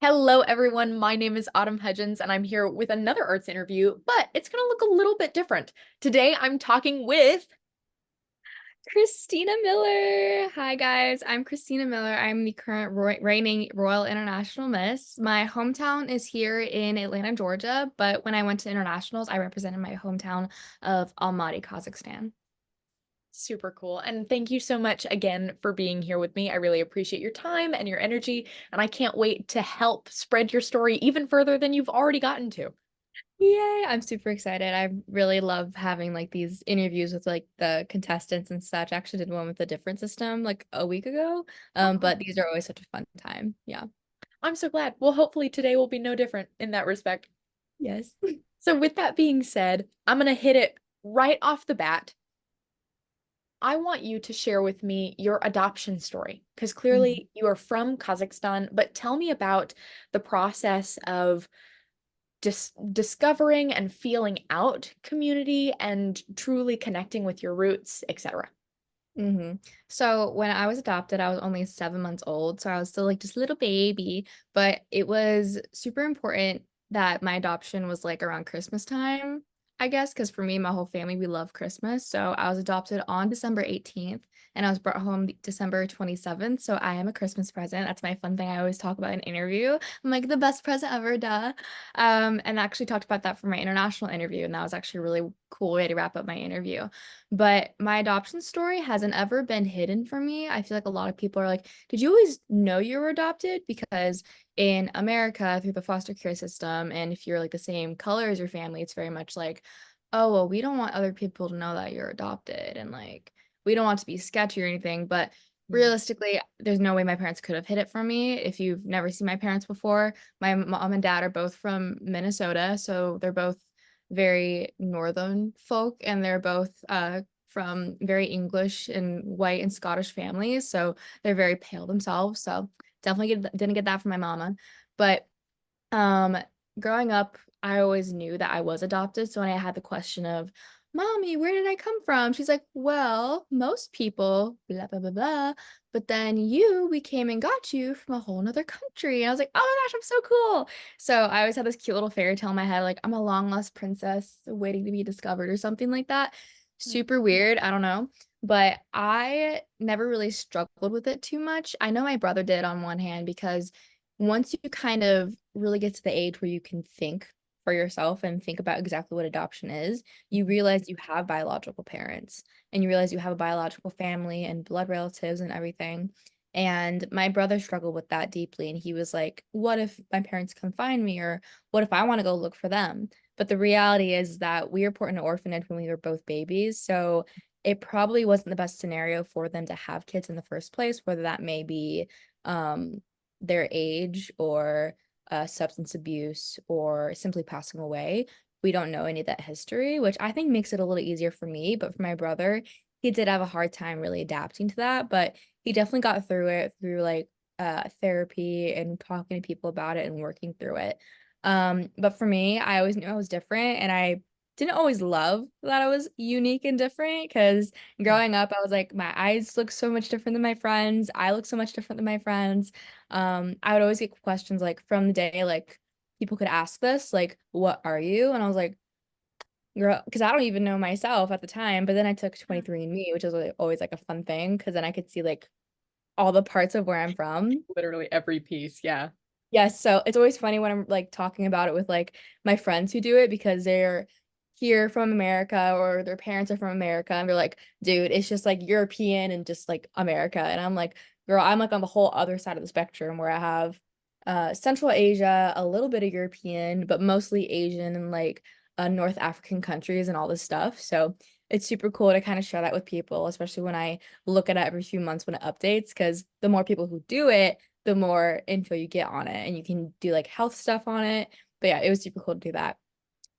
Hello, everyone. My name is Autumn Hudgens, and I'm here with another arts interview, but it's going to look a little bit different. Today, I'm talking with. Christina Millar. Hi, guys. I'm Christina Miller. I'm the current reigning Royal International Miss. My hometown is here in Atlanta, Georgia, but when I went to internationals, I represented my hometown of Almaty, Kazakhstan. Super cool. And thank you so much again for being here with me. I really appreciate your time and your energy, and I can't wait to help spread your story even further than you've already gotten to. Yay, I'm super excited. I really love having like these interviews with like the contestants and such. I actually did one with a different system like a week ago. Oh, But these are always such a fun time. Yeah. I'm so glad. Well, hopefully today will be no different in that respect. Yes. So, with that being said, I'm going to hit it right off the bat. I want you to share with me your adoption story because clearly you are from Kazakhstan, but tell me about the process of discovering and feeling out community and truly connecting with your roots, etc. hmm So when I was adopted, I was only 7 months old. So I was still like just a little baby, but it was super important that my adoption was like around Christmas time, I guess, because for me, my whole family, we love Christmas. So I was adopted on December 18th and I was brought home December 27th. So I am a Christmas present. That's my fun thing I always talk about in interview. I'm like the best present ever, duh. And I actually talked about that for my international interview, and that was actually a really cool way to wrap up my interview. But my adoption story hasn't ever been hidden from me. I feel like a lot of people are like, did you always know you were adopted? Because in America, through the foster care system, and if you're like the same color as your family, it's very much like, oh, well, we don't want other people to know that you're adopted. And like, we don't want to be sketchy or anything. But Mm. realistically, there's no way my parents could have hid it from me. If you've never seen my parents before, my mom and dad are both from Minnesota. So they're both very northern folk, and they're both from very English and white and Scottish families, so they're very pale themselves. So definitely didn't get that from my mama. But um, growing up, I always knew that I was adopted. So when I had the question of, Mommy, where did I come from? She's like, well, most people, blah, blah, blah, blah. But then we came and got you from a whole nother country. And I was like, oh my gosh, I'm so cool. So I always had this cute little fairy tale in my head, like I'm a long lost princess waiting to be discovered or something like that. Super weird. I don't know. But I never really struggled with it too much. I know my brother did on one hand because once you kind of really get to the age where you can think for yourself and think about exactly what adoption is, you realize you have biological parents and you realize you have a biological family and blood relatives and everything. And my brother struggled with that deeply. And he was like, what if my parents come find me? Or what if I want to go look for them? But the reality is that we were put in an orphanage when we were both babies. So it probably wasn't the best scenario for them to have kids in the first place, whether that may be um, their age or substance abuse or simply passing away. We don't know any of that history, which I think makes it a little easier for me. But for my brother, he did have a hard time really adapting to that. But he definitely got through it through like therapy and talking to people about it and working through it. But for me, I always knew I was different, and I didn't always love that I was unique and different because growing up, I was like, my eyes look so much different than my friends. I look so much different than my friends. I would always get questions like from the day, like people could ask this, like, what are you? And I was like, girl, because I don't even know myself at the time. But then I took 23andMe, which is like, always like a fun thing because then I could see like all the parts of where I'm from. Literally every piece, yeah. Yes, so it's always funny when I'm like talking about it with like my friends who do it because they're here from America or their parents are from America and they're like, dude, it's just like European and just like America. And I'm like, girl, I'm like on the whole other side of the spectrum where I have Central Asia, a little bit of European, but mostly Asian and like North African countries and all this stuff. So it's super cool to kind of share that with people, especially when I look at it every few months when it updates, because the more people who do it, the more info you get on it and you can do like health stuff on it. But yeah, it was super cool to do that.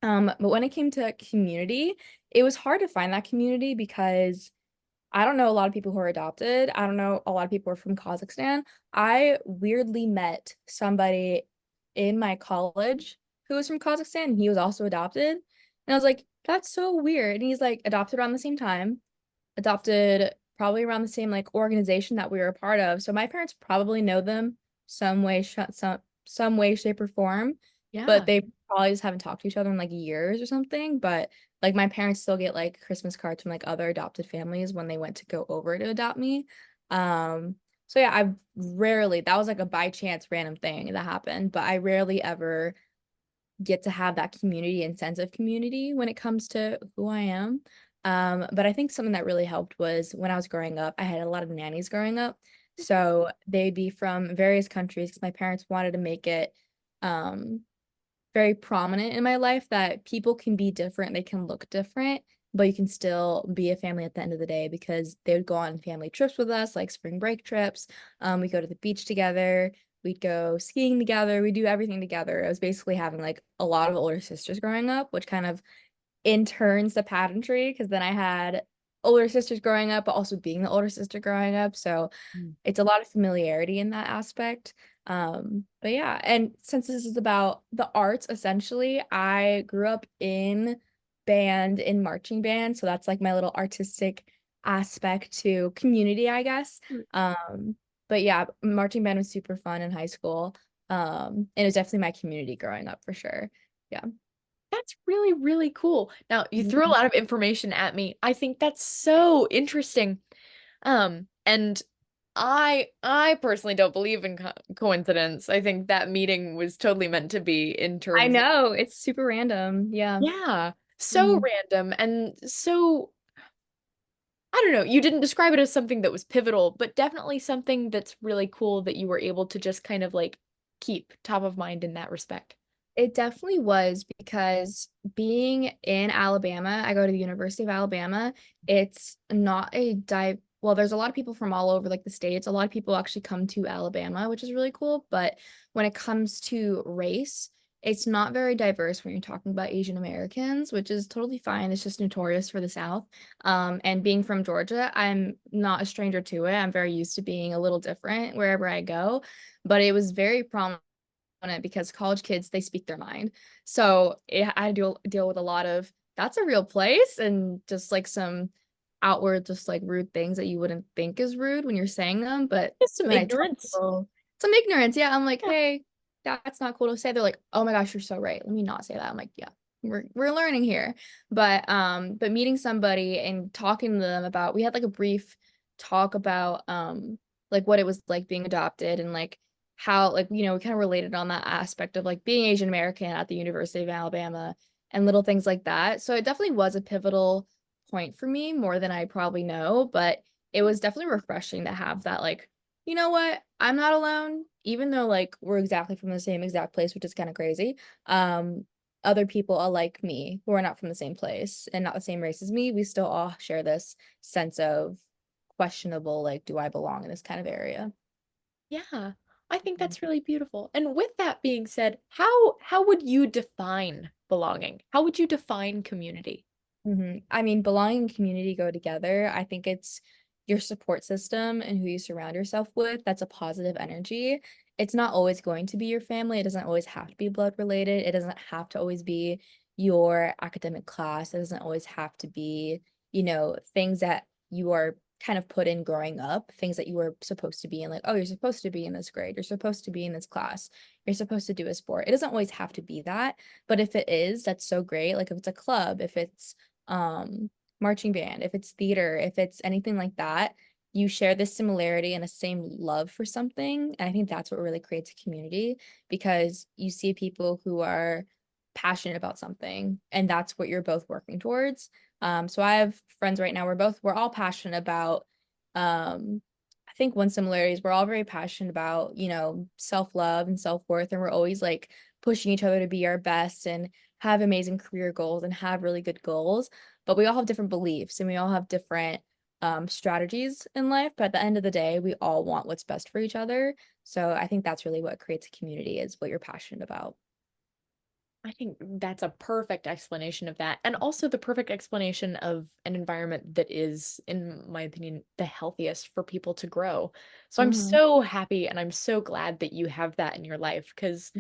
But when it came to community, it was hard to find that community because I don't know a lot of people who are adopted. I don't know a lot of people who are from Kazakhstan. I weirdly met somebody in my college who was from Kazakhstan and he was also adopted. And I was like, that's so weird. And he's like adopted around the same time, adopted probably around the same like organization that we were a part of. So my parents probably know them some way, some way, shape, or form, but Yeah. they probably just haven't talked to each other in like years or something. But like my parents still get like Christmas cards from like other adopted families when they went to go over to adopt me. Um, so yeah, I rarely, that was like a by chance random thing that happened, but I rarely ever get to have that community and sense of community when it comes to who I am. But I think something that really helped was when I was growing up, I had a lot of nannies growing up. So they'd be from various countries because my parents wanted to make it um, very prominent in my life that people can be different, they can look different, but you can still be a family at the end of the day because they would go on family trips with us, like spring break trips. We go to the beach together, we'd go skiing together, we do everything together. I was basically having like a lot of older sisters growing up, which kind of in turns the pageantry because then I had older sisters growing up, but also being the older sister growing up. So Mm. it's a lot of familiarity in that aspect. But yeah, and since this is about the arts, essentially, I grew up in band, in marching band. So that's like my little artistic aspect to community, I guess. But yeah, marching band was super fun in high school. And it was definitely my community growing up for sure. Yeah. That's really, really cool. Now, you threw a lot of information at me. I think that's so interesting. And I personally don't believe in coincidence. I think that meeting was totally meant to be in I terms of, know, it's super random. Yeah. yeah, so Mhm. random and so, I don't know, you didn't describe it as something that was pivotal, but definitely something that's really cool that you were able to just kind of like keep top of mind in that respect. It definitely was because being in Alabama, I go to the University of Alabama. It's not a dive. Well, there's a lot of people from all over like the states. A lot of people actually come to Alabama, which is really cool. But when it comes to race, it's not very diverse when you're talking about Asian Americans, which is totally fine. It's just notorious for the South. And being from Georgia, I'm not a stranger to it. I'm very used to being a little different wherever I go. But it was very prominent on it because college kids they speak their mind. So I deal with a lot of that's a real place and just like some outward just like rude things that you wouldn't think is rude when you're saying them. But Just some when I tell ignorance. people some ignorance, yeah, I'm like, Yeah. hey, that's not cool to say. They're like, oh my gosh, you're so right. Let me not say that. I'm like, yeah. We're learning here. But meeting somebody and talking to them about we had like a brief talk about like what it was like being adopted and like how like we kind of related on that aspect of like being Asian American at the University of Alabama and little things like that. So it definitely was a pivotal point for me more than I probably know, but it was definitely refreshing to have that like, you know what? I'm not alone, even though like we're exactly from the same exact place, which is kind of crazy. Other people are like me who are not from the same place and not the same race as me, we still all share this sense of questionable, like, do I belong in this kind of area? Yeah, I think that's really beautiful. And with that being said, how would you define belonging? How would you define community? I mean, belonging and community go together. I think it's your support system and who you surround yourself with. That's a positive energy. It's not always going to be your family. It doesn't always have to be blood related. It doesn't have to always be your academic class. It doesn't always have to be, things that you are kind of put in growing up, things that you were supposed to be in, like, oh, you're supposed to be in this grade. You're supposed to be in this class. You're supposed to do a sport. It doesn't always have to be that. But if it is, that's so great. Like if it's a club, if it's um marching band, if it's theater, if it's anything like that, you share this similarity and a same love for something. And I think that's what really creates a community because you see people who are passionate about something and that's what you're both working towards. So I have friends right now, we're all passionate about I think one similarity is we're all very passionate about, self-love and self-worth, and we're always like pushing each other to be our best and have amazing career goals and have really good goals, but we all have different beliefs and we all have different strategies in life. But at the end of the day, we all want what's best for each other. So I think that's really what creates a community is what you're passionate about. I think that's a perfect explanation of that. And also the perfect explanation of an environment that is, in my opinion, the healthiest for people to grow. So I'm Hmm. so happy and I'm so glad that you have that in your life because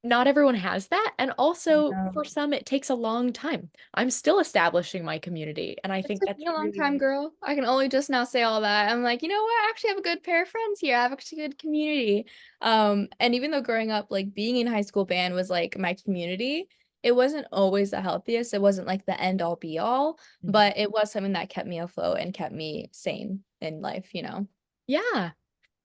not everyone has that. And I also, know. for some, it takes a long time. I'm still establishing my community, and I It think took that's me a long time, really, girl. I can only just now say all that. I'm like, you know what? I actually have a good pair of friends here. I have actually a good community. And even though growing up, like being in high school band was like my community, it wasn't always the healthiest. It wasn't like the end all be all, Mhm. but it was something that kept me afloat and kept me sane in life, you know? Yeah,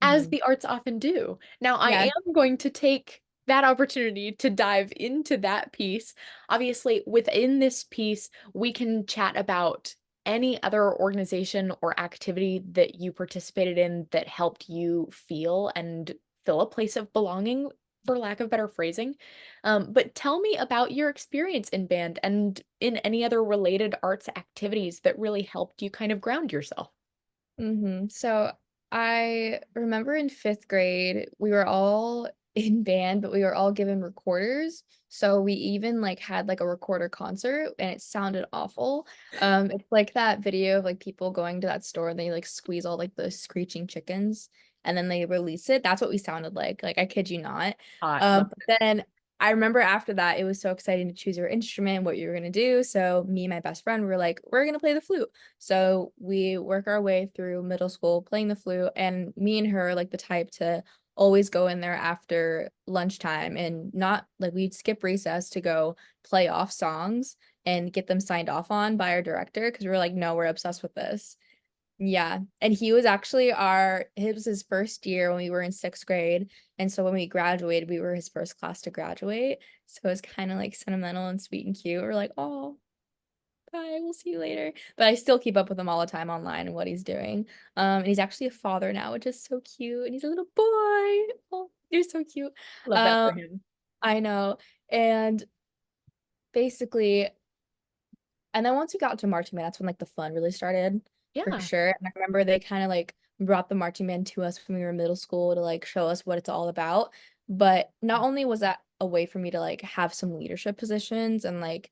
as Hmm. the arts often do. Now, I Yeah. am going to take that opportunity to dive into that piece. Obviously, within this piece, we can chat about any other organization or activity that you participated in that helped you feel and fill a place of belonging, for lack of better phrasing. But tell me about your experience in band and in any other related arts activities that really helped you kind of ground yourself. So I remember in fifth grade, we were all in band, but we were all given recorders. So we even like had like a recorder concert and it sounded awful. It's like that video of like people going to that store and they like squeeze all like the screeching chickens and then they release it. That's what we sounded like. Like I kid you not. I love But then I remember after that, it was so exciting to choose your instrument, what you were gonna do. So me and my best friend were like, we're gonna play the flute. So we work our way through middle school playing the flute, and me and her like the type to always go in there after lunchtime and not like we'd skip recess to go play off songs and get them signed off on by our director because we were like, no, we're obsessed with this. Yeah. And he was actually it was his first year when we were in sixth grade. And so when we graduated, we were his first class to graduate. So it was kind of like sentimental and sweet and cute. We're like, oh, bye, we'll see you later. But I still keep up with him all the time online and what he's doing. And he's actually a father now, which is so cute. And he's a little boy. Oh, you're so cute. love that Um, for him. I know. And basically, and then once we got to marching band, that's when like the fun really started for Yeah. sure. And I remember they kind of like brought the marching band to us when we were in middle school to like show us what it's all about. But not only was that a way for me to like have some leadership positions and like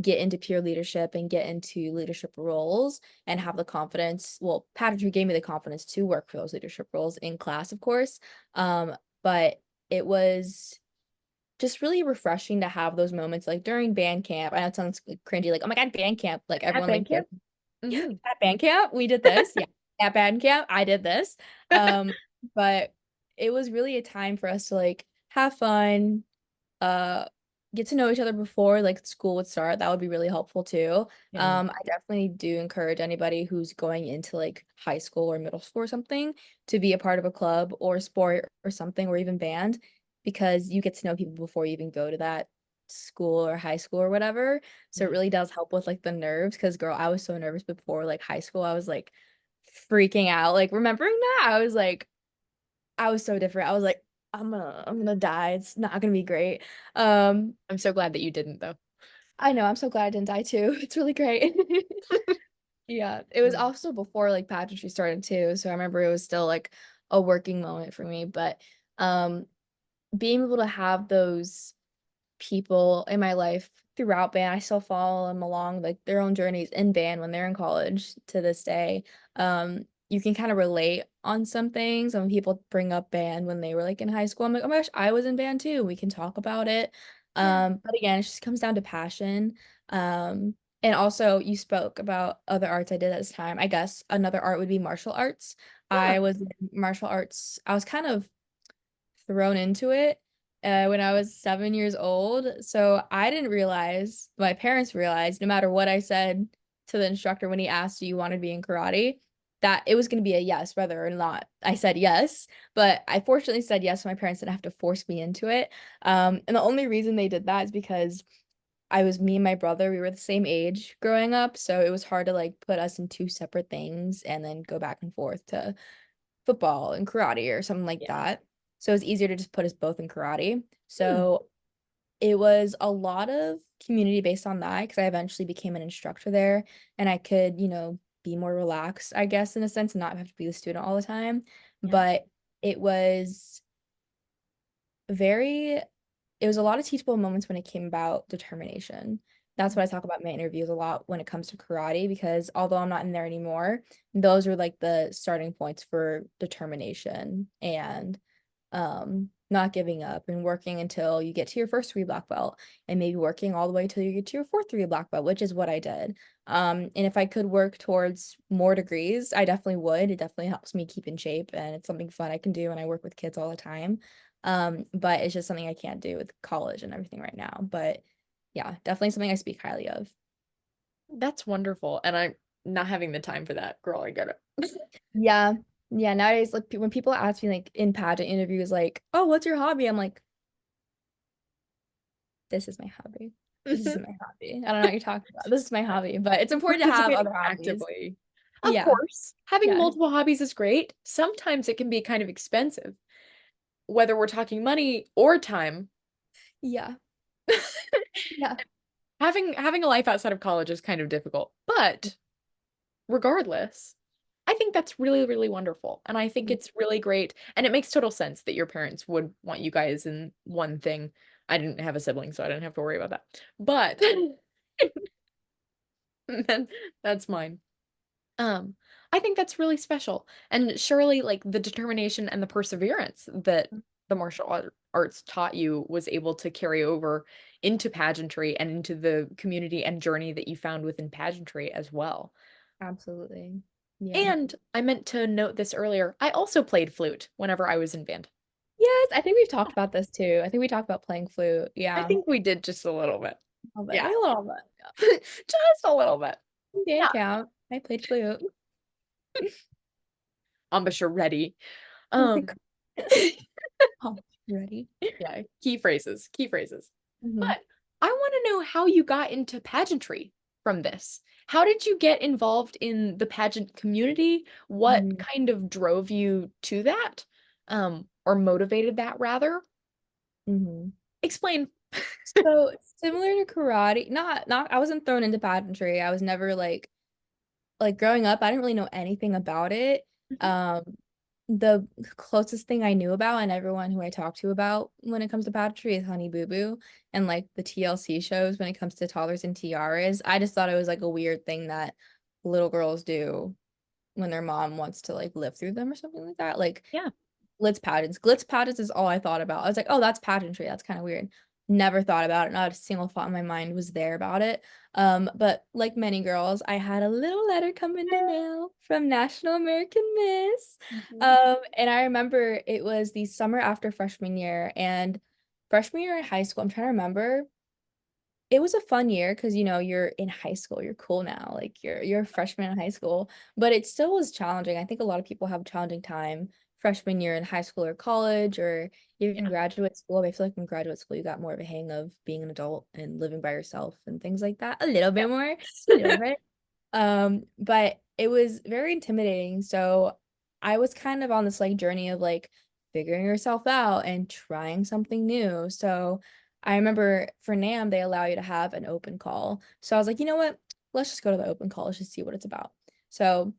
get into peer leadership and get into leadership roles and have the confidence. Well, pageantry gave me the confidence to work for those leadership roles in class, of course. But it was just really refreshing to have those moments like during band camp. I know it sounds like cringy, like, oh my God, band camp. Like At everyone band like did. camp? Yeah, Hmm. at band camp, we did this. Yeah. At band camp, I did this. Um, but it was really a time for us to like have fun, uh get to know each other before like school would start. That would be really helpful too. Yeah. I definitely do encourage anybody who's going into like high school or middle school or something to be a part of a club or sport or something or even band because you get to know people before you even go to that school or high school or whatever. So it Yeah. really does help with like the nerves because girl, I was so nervous before like high school. I was like freaking out. Like remembering that, I was so different. I was like, I'm gonna die. It's not gonna be great. Um, I'm so glad that you didn't, though. I know, I'm so glad I didn't die too. It's really great. Yeah. It was Mm. also before like pageantry started too. So I remember it was still like a working moment for me. But um being able to have those people in my life throughout band. I still follow them along like their own journeys in band when they're in college to this day. You can kind of relate on some things. When people bring up band when they were like in high school, I'm like, oh my gosh, I was in band too. We can talk about it. Yeah. But again, it just comes down to passion. And also you spoke about other arts I did at this time. I guess another art would be martial arts. Yeah. I was in martial arts. I was kind of thrown into it when I was 7 years old. So I didn't realize, my parents realized, no matter what I said to the instructor when he asked, do you want to be in karate, that it was going to be a yes, whether or not I said yes. But I fortunately said yes, so my parents didn't have to force me into it. And the only reason they did that is because me and my brother, we were the same age growing up. So it was hard to like put us in two separate things and then go back and forth to football and karate or something like Yeah. that. So it's easier to just put us both in karate. Hmm. So it was a lot of community based on that because I eventually became an instructor there and I could, be more relaxed, I guess, in a sense, and not have to be the student all the time. Yeah. But it was very, it was a lot of teachable moments when it came about determination. That's what I talk about in my interviews a lot when it comes to karate, because although I'm not in there anymore, those were like the starting points for determination and not giving up and working until you get to your first three black belt and maybe working all the way till you get to your fourth three black belt, which is what I did. And if I could work towards more degrees, I definitely would. It definitely helps me keep in shape and it's something fun I can do and I work with kids all the time. But it's just something I can't do with college and everything right now. But yeah, definitely something I speak highly of. That's wonderful. And I'm not having the time for that. Girl, I get it. Yeah. Yeah, nowadays like when people ask me like in pageant interviews like, "Oh, what's your hobby?" I'm like, "This is my hobby. This isn't my hobby. I don't know what you're talking about. This is my hobby." But it's important to have Participating other hobbies. actively. Of Yeah. course, having Yeah. multiple hobbies is great. Sometimes it can be kind of expensive, whether we're talking money or time. Yeah. Yeah. Having a life outside of college is kind of difficult. But regardless, I think that's really, really wonderful. And I think it's really great. And it makes total sense that your parents would want you guys in one thing. I didn't have a sibling, so I didn't have to worry about that. But then that's mine. Um, I think that's really special. And surely, like, the determination and the perseverance that the arts taught you was able to carry over into pageantry and into the community and journey that you found within pageantry as well. Absolutely. Yeah. And I meant to note this earlier. I also played flute whenever I was in band. Yes, I think we've talked about this too. I think we talked about playing flute. I Yeah. think we did just a little bit. A little bit. Yeah, A little bit. Yeah. just a little bit. Band Yeah, count. I played flute. embouchure ready. Oh my Um, God. Oh, you ready? yeah, key phrases, key phrases. Hmm. But I want to know how you got into pageantry from this. How did you get involved in the pageant community? What Hmm. kind of drove you to that? Or motivated that rather? Hmm. Explain. So similar to karate, not I wasn't thrown into pageantry. I was never like growing up, I didn't really know anything about it. Mhm. Um, the closest thing I knew about and everyone who I talk to about when it comes to pageantry is Honey Boo Boo and like the TLC shows when it comes to toddlers and tiaras. I just thought it was like a weird thing that little girls do when their mom wants to like live through them or something like that. Like Yeah. glitz pageants. Glitz pageants is all I thought about. I was like, oh, that's pageantry. That's kind of weird. Never thought about it. Not a single thought in my mind was there about it. But like many girls, I had a little letter come in the mail from National American Miss. Mhm. And I remember it was the summer after freshman year and freshman year in high school. I'm trying to remember it was a fun year because you're in high school, you're cool now, like you're a freshman in high school, but it still was challenging. I think a lot of people have a challenging time freshman year in high school or college or even Yeah. graduate school. I feel like in graduate school you got more of a hang of being an adult and living by yourself and things like that. A little bit more, a little Yeah. bit. But it was very intimidating. So I was kind of on this like journey of like figuring yourself out and trying something new. So I remember for NAM, they allow you to have an open call. So I was like, you know what? Let's just go to the open call. Let's just see what it's about. So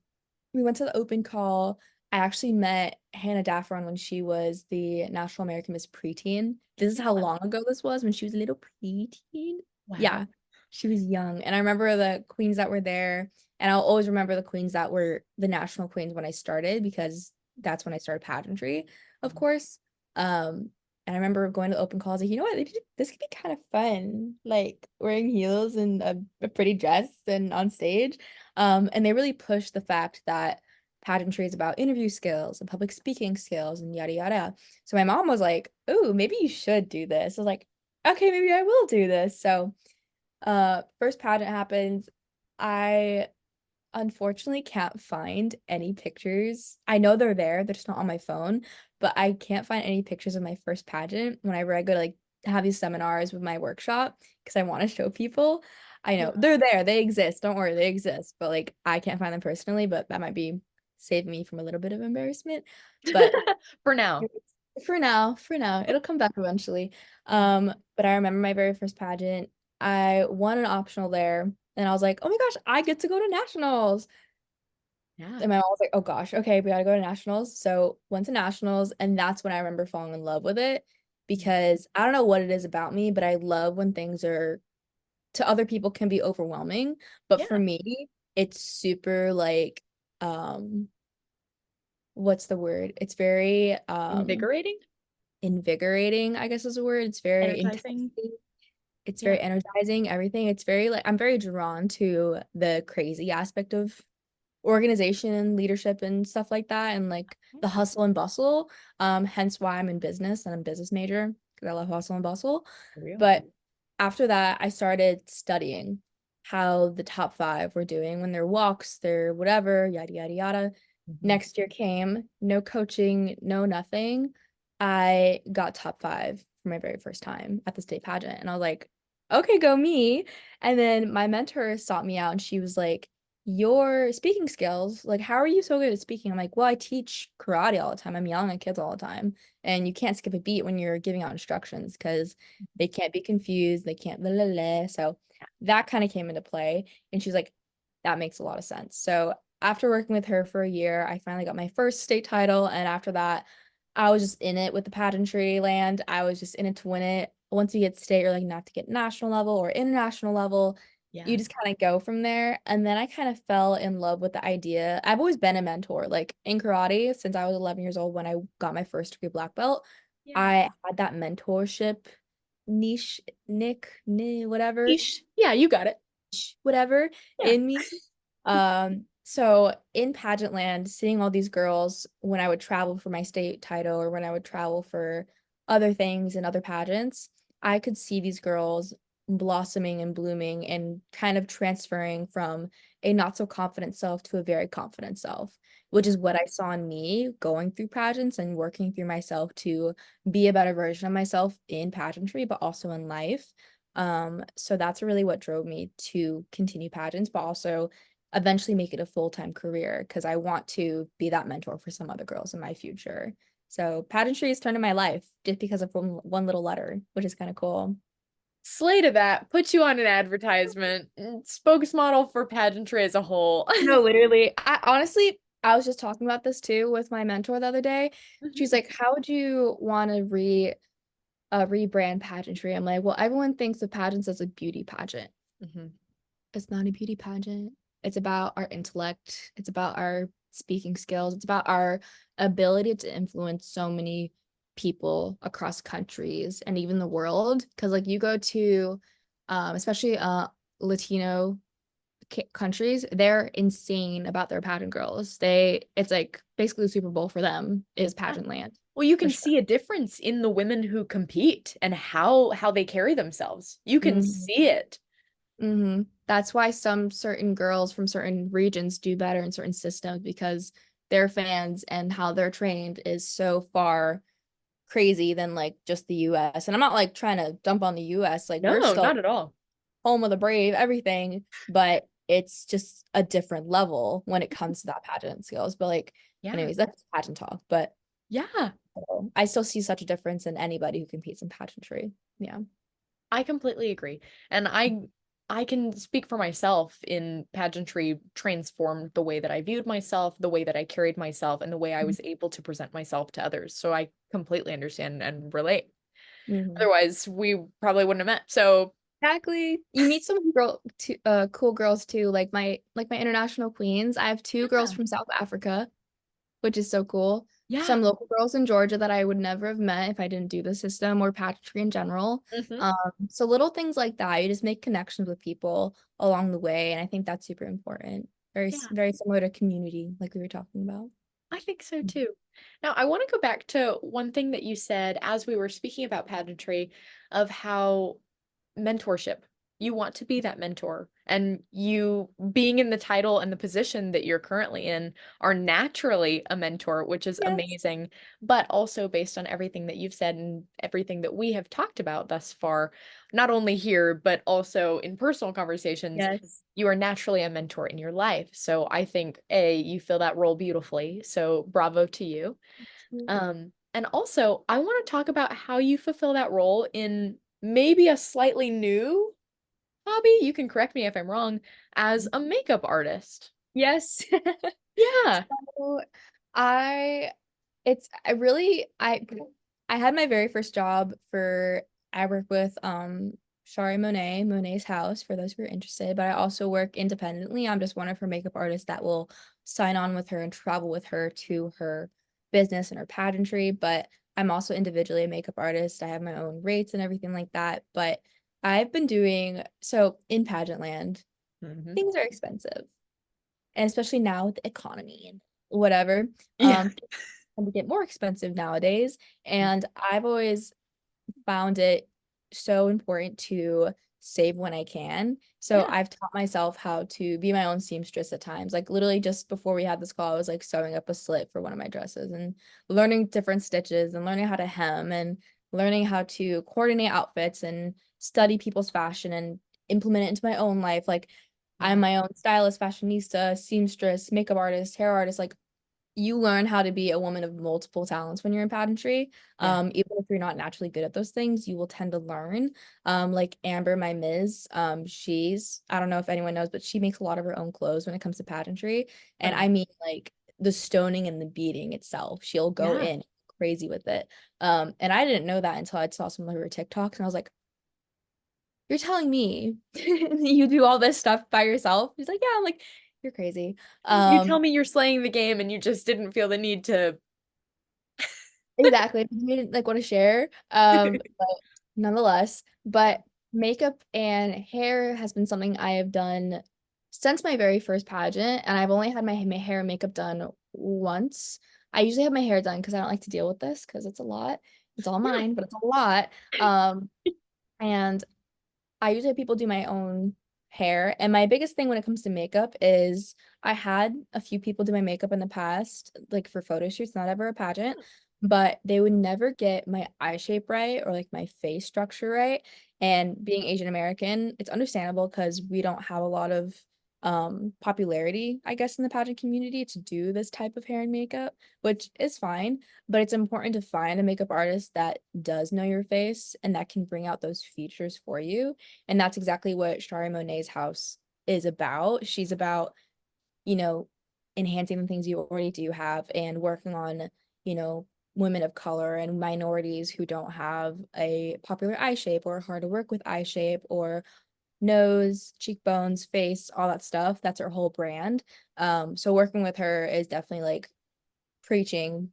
we went to the open call. I actually met Hannah Daffron when she was the National American Miss Preteen. This is how long ago this was when she was a little preteen. Wow. Yeah, she was young. And I remember the queens that were there. And I'll always remember the queens that were the national queens when I started because that's when I started pageantry, of course. And I remember going to the open calls like, you know what, this could be kind of fun, like wearing heels and a pretty dress and on stage. And they really pushed the fact that pageantry is about interview skills and public speaking skills and yada yada. So my mom was like, "Ooh, maybe you should do this." I was like, "Okay, maybe I will do this." So, first pageant happens. I unfortunately can't find any pictures. I know they're there, they're just not on my phone, but I can't find any pictures of my first pageant whenever I go to like have these seminars with my workshop because I want to show people. I know Yeah. they're there, they exist. Don't worry, they exist, but like I can't find them personally, but that might be saving me from a little bit of embarrassment. But For now. for now, it'll come back eventually. But I remember my very first pageant. I won an optional there, and I was like, "Oh my gosh, I get to go to nationals!" Yeah. And my mom was like, "Oh gosh, okay, we gotta go to nationals." So went to nationals, and that's when I remember falling in love with it because I don't know what it is about me, but I love when things are to other people can be overwhelming, but for Yeah. me, it's super like um what's the word? It's very Invigorating? invigorating, I guess is a word. It's very Energizing. enticing. It's Yeah. very energizing, everything. It's very like I'm very drawn to the crazy aspect of organization, leadership, and stuff like that, and like the hustle and bustle. Hence why I'm in business and I'm a business major because I love hustle and bustle. For real. But after that, I started studying how the top five were doing when their walks, their whatever, yada yada yada. Mhm. Next year came, no coaching, no nothing. I got top five for my very first time at the state pageant. And I was like, okay, go me. And then my mentor sought me out and she was like, your speaking skills, like, how are you so good at speaking? I'm like, well, I teach karate all the time. I'm yelling at kids all the time. And you can't skip a beat when you're giving out instructions because they can't be confused. They can't blah, blah, blah. So that kind of came into play. And she's like, that makes a lot of sense. So after working with her for a year, I finally got my first state title. And after that, I was just in it with the pageantry land. I was just in it to win it. Once you get state, you're like not to get national level or international level. You Yeah. just kind of go from there. And then I kind of fell in love with the idea. I've always been a mentor, like in karate since I was 11 years old when I got my first degree black belt. Yeah. I had that mentorship niche, whatever Yeesh. Yeah, you got it. whatever Yeah. in me. So in pageant land, seeing all these girls when I would travel for my state title or when I would travel for other things and other pageants, I could see these girls blossoming and blooming and kind of transferring from a not so confident self to a very confident self, which Yeah. is what I saw in me going through pageants and working through myself to be a better version of myself in pageantry, but also in life. So that's really what drove me to continue pageants, but also eventually make it a full-time career because I want to be that mentor for some other girls in my future. So pageantry has turned in my life just because of one little letter, which is kind of cool. Slay to that. Put you on an advertisement. Spokesmodel for pageantry as a whole. No, literally. I honestly, I was just talking about this too with my mentor the other day. Mhm. She's like, "How would you want to rebrand pageantry?" I'm like, "Well, everyone thinks of pageants as a beauty pageant. Mhm. It's not a beauty pageant. It's about our intellect. It's about our speaking skills. It's about our ability to influence so many people across countries and even the world. Because like you go to, especially Latino countries, they're insane about their pageant girls. It's like basically the Super Bowl for them is Yeah. pageant land Well, you for can sure. see a difference in the women who compete and how they carry themselves. You can Mhm. see it. That's why some certain girls from certain regions do better in certain systems because their fans and how they're trained is so far crazy than like just the US. And I'm not like trying to dump on the US, like we're No, still not at all. home of the brave, everything, but it's just a different level when it comes to that pageant skills. But like, Yeah. anyways, that's pageant talk. But Yeah. I still see such a difference in anybody who competes in pageantry. Yeah. I completely agree. And I can speak for myself in pageantry transformed the way that I viewed myself, the way that I carried myself, and the way I was able to present myself to others. So I completely understand and relate. Mhm. Otherwise, we probably wouldn't have met. So Exactly. You meet some cool girls too, like my international queens. I have two girls yeah. from South Africa, which is so cool. Yeah. Some local girls in Georgia that I would never have met if I didn't do the system or pageantry in general. Hmm. So little things like that, you just make connections with people along the way, and I think that's super important. Yeah. Very similar to community, like we were talking about. I think so too. Now, I want to go back to one thing that you said as we were speaking about pageantry of how mentorship. You want to be that mentor, and you being in the title and the position that you're currently in are naturally a mentor, which is Yes. amazing. But also based on everything that you've said and everything that we have talked about thus far, not only here, but also in personal conversations, Yes. you are naturally a mentor in your life. So I think A, you fill that role beautifully. So bravo to you. And also, I want to talk about how you fulfill that role in maybe a slightly new hobby. You can correct me if I'm wrong, as a makeup artist. Yes. Yeah. So I it's I really I had my very first job for I work with Shari Monet's house for those who are interested, but I also work independently. I'm just one of her makeup artists that will sign on with her and travel with her to her business and her pageantry. But I'm also individually a makeup artist. I have my own rates and everything like that. But I've been doing so in pageant land, Hmm. things are expensive. And especially now with the economy and whatever, Yeah. things tend to get more expensive nowadays. And I've always found it so important to save when I can. So Yeah. I've taught myself how to be my own seamstress at times. Like literally just before we had this call, I was like sewing up a slit for one of my dresses and learning different stitches and learning how to hem and learning how to coordinate outfits and study people's fashion and implement it into my own life. Like I'm Mhm. my own stylist, fashionista, seamstress, makeup artist, hair artist. Like you learn how to be a woman of multiple talents when you're in pageantry. Yeah. Even if you're not naturally good at those things, you will tend to learn. Like Amber, my Ms., she's, I don't know if anyone knows, but she makes a lot of her own clothes when it comes to pageantry. Oh And yeah. I mean, like the stoning and the beating itself, she'll go Yeah. in crazy with it. And I didn't know that until I saw some of her TikToks, and I was like, you're telling me you do all this stuff by yourself? He's like, yeah. I'm like, you're crazy. You tell Um, me you're slaying the game and you just didn't feel the need to. Exactly. We didn't like want to share. But nonetheless, but makeup and hair has been something I have done since my very first pageant, and I've only had my hair and makeup done once. I usually have my hair done because I don't like to deal with this because it's a lot. It's all Yeah. mine, but it's a lot. And I usually have people do my own hair. And my biggest thing when it comes to makeup is I had a few people do my makeup in the past, like for photo shoots, not ever a pageant, but they would never get my eye shape right or like my face structure right. And being Asian American, it's understandable because we don't have a lot of popularity, I guess, in the pageant community to do this type of hair and makeup, which is fine. But it's important to find a makeup artist that does know your face and that can bring out those features for you. And that's exactly what Shari Monet's house is about. She's about, you know, enhancing the things you already do have and working on, you know, women of color and minorities who don't have a popular eye shape or hard to work with eye shape or nose, cheekbones, face, all that stuff. That's her whole brand. So working with her is definitely like preaching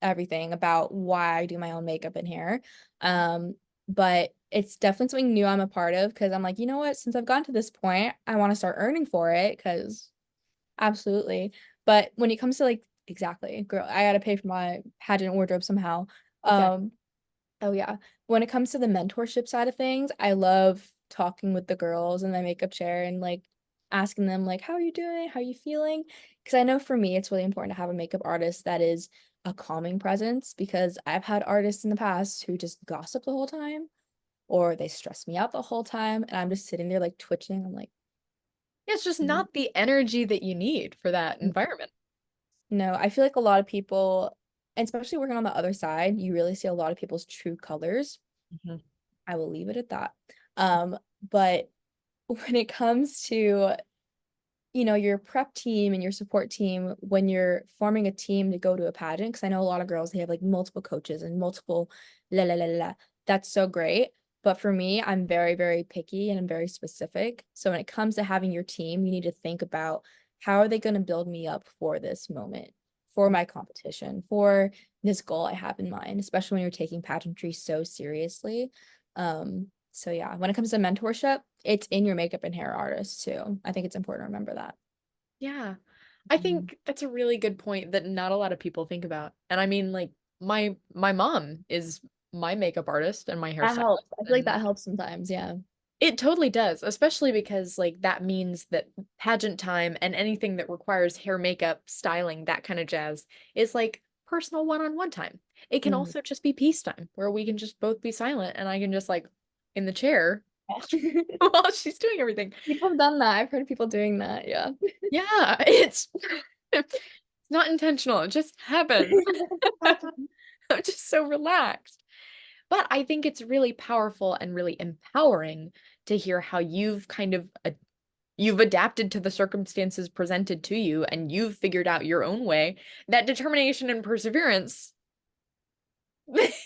everything about why I do my own makeup and hair. Um, but it's definitely something new I'm a part of because I'm like, you know what? Since I've gotten to this point, I want to start earning for it because absolutely. But when it comes to like, exactly, girl, I gotta pay for my pageant wardrobe somehow. Exactly. Um, Oh yeah. When it comes to the mentorship side of things, I love talking with the girls in my makeup chair and like asking them like, how are you doing? How are you feeling? Because I know for me it's really important to have a makeup artist that is a calming presence because I've had artists in the past who just gossip the whole time or they stress me out the whole time and I'm just sitting there like twitching. I'm like, It's just "Mm, not the energy that you need for that mm." environment. No, I feel like a lot of people, and especially working on the other side, you really see a lot of people's true colors. Mhm. I will leave it at that. But when it comes to, your prep team and your support team, when you're forming a team to go to a pageant, because I know a lot of girls, they have like multiple coaches and multiple la la la la. That's so great. But for me, I'm very, very picky and I'm very specific. So when it comes to having your team, you need to think about how are they going to build me up for this moment, for my competition, for this goal I have in mind, especially when you're taking pageantry so seriously. So yeah, when it comes to mentorship, it's in your makeup and hair artist too. I think it's important to remember that. Yeah. I Mhm. think that's a really good point that not a lot of people think about. And I mean, like my mom is my makeup artist and my That hairstylist, helps. I feel like and that helps sometimes. Yeah. it totally does, especially because like that means that pageant time and anything that requires hair, makeup, styling, that kind of jazz is like personal one-on-one time. It can Mhm. also just be peace time where we can just both be silent and I can just like in the chair while she's doing everything. People have done that. I've heard people doing that. Yeah. Yeah, it's not intentional. It just happens. I'm just so relaxed. But I think it's really powerful and really empowering to hear how you've kind of you've adapted to the circumstances presented to you and you've figured out your own way. That determination and perseverance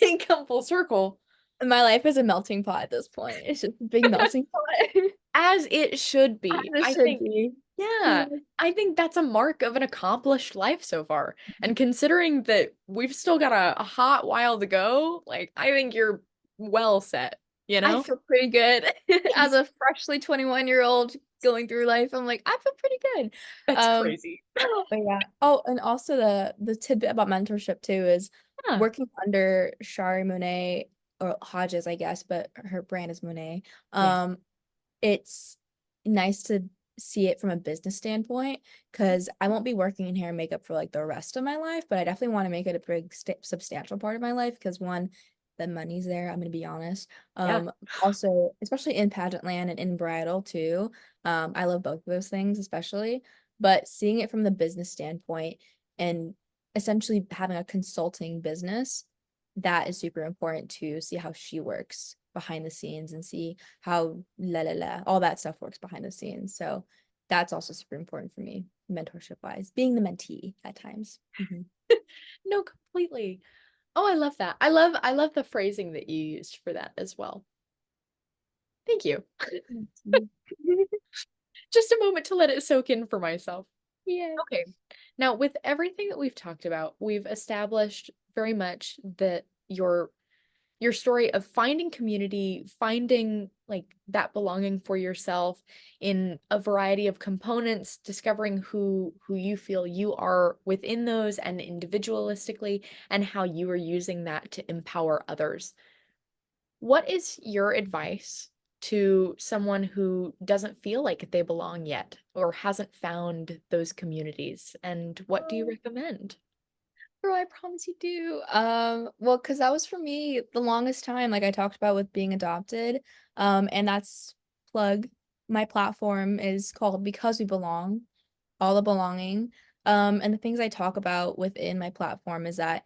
they come full circle My life is a melting pot at this point. It's just a big melting pot. as it should As be. it I should think be. Yeah, Yeah. I think that's a mark of an accomplished life so far. And considering that we've still got a hot while to go, like I think you're well set, you I know? feel pretty good as a freshly 21-year-old going through life. I'm like, I feel pretty good. That's Um, crazy. but yeah. Oh, and also the tidbit about mentorship too is Yeah, working under Shari Monet or Hodges, I guess, but her brand is Monet. yeah, Um, it's nice to see it from a business standpoint because I won't be working in hair and makeup for like the rest of my life, but I definitely want to make it a big substantial part of my life because one, the money's there, I'm gonna be honest. yeah. Also, especially in pageant land and in bridal too. I love both of those things, especially, but seeing it from the business standpoint and essentially having a consulting business, that is super important to see how she works behind the scenes and see how all that stuff works behind the scenes. So that's also super important for me, mentorship wise, being the mentee at times. No, completely. Oh, I love that. I love the phrasing that you used for that as well. Thank you. Mhm. Just a moment to let it soak in for myself. Yeah. Okay. Now, with everything that we've talked about, we've established very much that your story of finding community, finding like that belonging for yourself in a variety of components, discovering who you feel you are within those and individualistically, and how you are using that to empower others. What is your advice to someone who doesn't feel like they belong yet or hasn't found those communities? And what do you recommend? Girl, I promise you do. Well, because that was for me the longest time, like I talked about with being adopted. And that's plug. My platform is called Because We Belong, all the belonging. And the things I talk about within my platform is that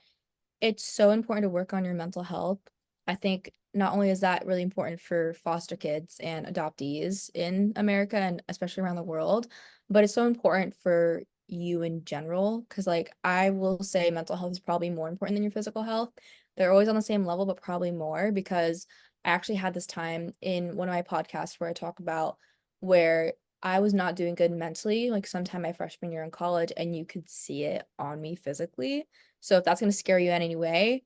it's so important to work on your mental health. I think not only is that really important for foster kids and adoptees in America and especially around the world, but it's so important for you in general. Because, like, I will say mental health is probably more important than your physical health. They're always on the same level, but probably more because I actually had this time in one of my podcasts where I talk about where I was not doing good mentally, like sometime my freshman year in college, and you could see it on me physically. So if that's gonna scare you in any way,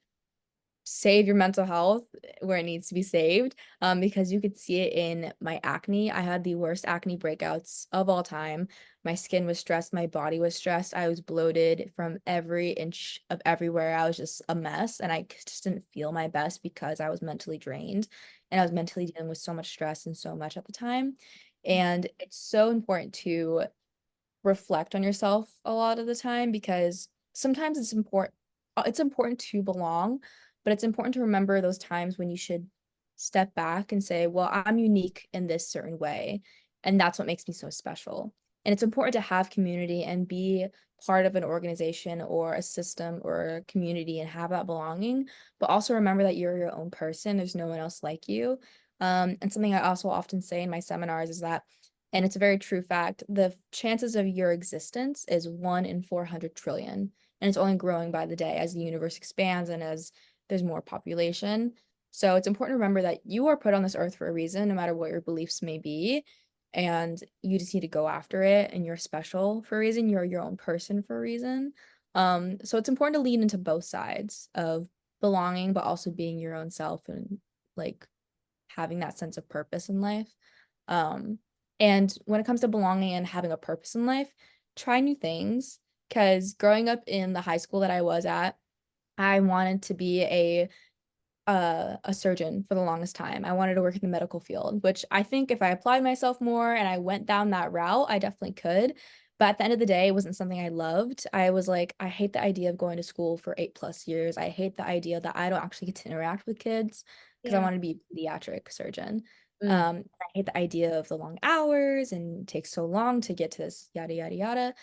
save your mental health where it needs to be saved, because you could see it in my acne. I had the worst acne breakouts of all time. My skin was stressed, my body was stressed, I was bloated from every inch of everywhere. I was just a mess, and I just didn't feel my best because I was mentally drained, and I was mentally dealing with so much stress and so much at the time. And it's so important to reflect on yourself a lot of the time because sometimes it's important to belong, but it's important to remember those times when you should step back and say, well, I'm unique in this certain way, and that's what makes me so special. And it's important to have community and be part of an organization or a system or a community and have that belonging, but also remember that you're your own person. There's no one else like you. And something I also often say in my seminars is that, and it's a very true fact, the chances of your existence is 1 in 400 trillion, and it's only growing by the day as the universe expands and as there's more population. So it's important to remember that you are put on this earth for a reason, no matter what your beliefs may be, and you just need to go after it, and you're special for a reason. You're your own person for a reason. So it's important to lean into both sides of belonging, but also being your own self and like having that sense of purpose in life. Um, and when it comes to belonging and having a purpose in life, try new things. Because growing up in the high school that I was at, I wanted to be a surgeon for the longest time. I wanted to work in the medical field, which I think if I applied myself more and I went down that route, I definitely could. But at the end of the day, it wasn't something I loved. I was like, I hate the idea of going to school for 8+ years. I hate the idea that I don't actually get to interact with kids because I Yeah. want to be a pediatric surgeon. Mm. I hate the idea of the long hours and it takes so long to get to this yada yada yada.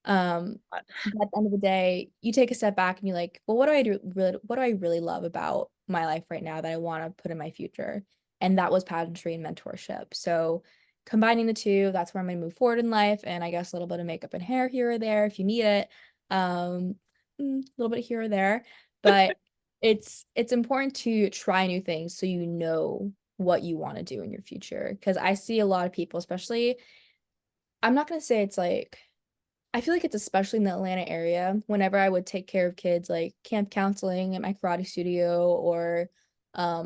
Um, but at the end of the day, you take a step back and you're like, well, what do I really love about my life right now that I want to put in my future? And that was pageantry and mentorship. So combining the two, that's where I'm gonna move forward in life. And I guess a little bit of makeup and hair here or there if you need it. Um, a little bit here or there. But it's important to try new things so you know what you want to do in your future. Because I see a lot of people, especially I'm not gonna say it's like I feel like it's especially in the Atlanta area. Whenever I would take care of kids, like camp counseling at my karate studio, or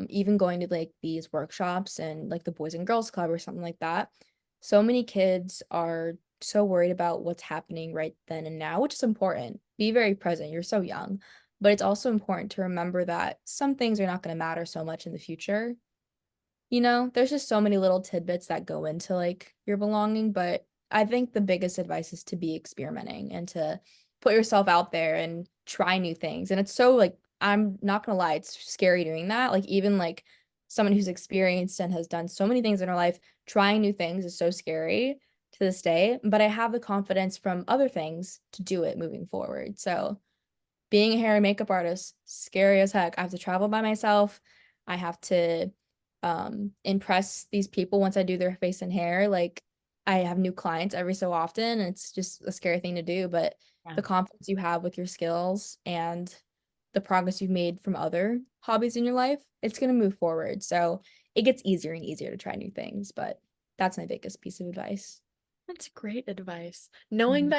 even going to like these workshops and like the Boys and Girls Club or something like that. So many kids are so worried about what's happening right then and now, which is important. Be very present. You're so young. But it's also important to remember that some things are not going to matter so much in the future. There's just so many little tidbits that go into like your belonging, but I think the biggest advice is to be experimenting and to put yourself out there and try new things. And it's so like, I'm not gonna lie, it's scary doing that. Like even like someone who's experienced and has done so many things in her life, trying new things is so scary to this day, but I have the confidence from other things to do it moving forward. So being a hair and makeup artist, scary as heck. I have to travel by myself. I have to impress these people once I do their face and hair. Like I have new clients every so often. And it's just a scary thing to do, but Yeah. the confidence you have with your skills and the progress you've made from other hobbies in your life, it's going to move forward. So it gets easier and easier to try new things, but that's my biggest piece of advice. That's great advice. Mhm. Knowing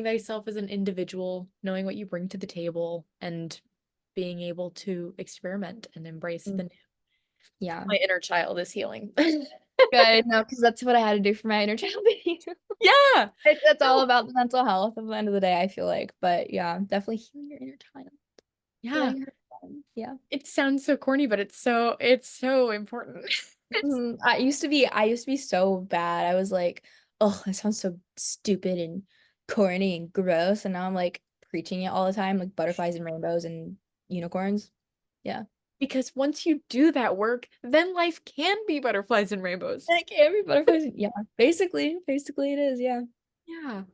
thyself as an individual, knowing what you bring to the table, and being able to experiment and embrace the Mm. new. Yeah. My inner child is healing. Good. No, because that's what I had to do for my inner child. Yeah. It's all No. about the mental health at the end of the day, I feel like. But yeah, definitely healing your inner child, Yeah. letting her run. Yeah. It sounds so corny, but it's so important. It's I used to be so bad. I was like, oh, that sounds so stupid and corny and gross. And now I'm like preaching it all the time, like butterflies and rainbows and unicorns. Yeah. because once you do that work, then life can be butterflies and rainbows. And it can be butterflies. Yeah. Basically it is. Yeah. Yeah.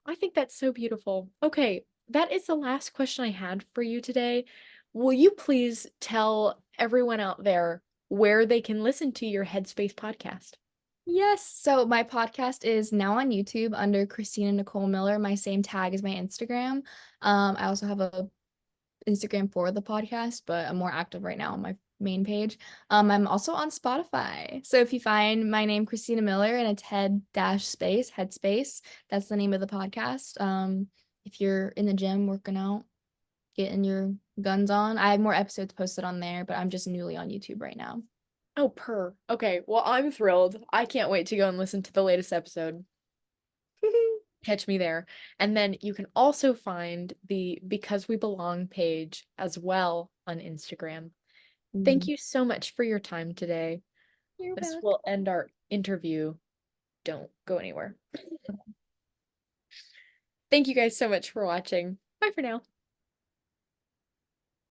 I think that's so beautiful. Okay, that is the last question I had for you today. Will you please tell everyone out there where they can listen to your Headspace podcast? Yes. So my podcast is now on YouTube under Christina Nicole Miller, my same tag as my Instagram. I also have a Instagram for the podcast, but I'm more active right now on my main page. I'm also on Spotify. So if you find my name Christina Miller and it's headspace, that's the name of the podcast. If you're in the gym working out, getting your guns on, I have more episodes posted on there, but I'm just newly on YouTube right now. Oh, purr. Okay, well, I'm thrilled. I can't wait to go and listen to the latest episode. Catch me there. And then you can also find the Because We Belong page as well on Instagram. Thank Mm. you so much for your time today. You're This welcome. will end our interview. Don't go anywhere. Thank you guys so much for watching. Bye for now.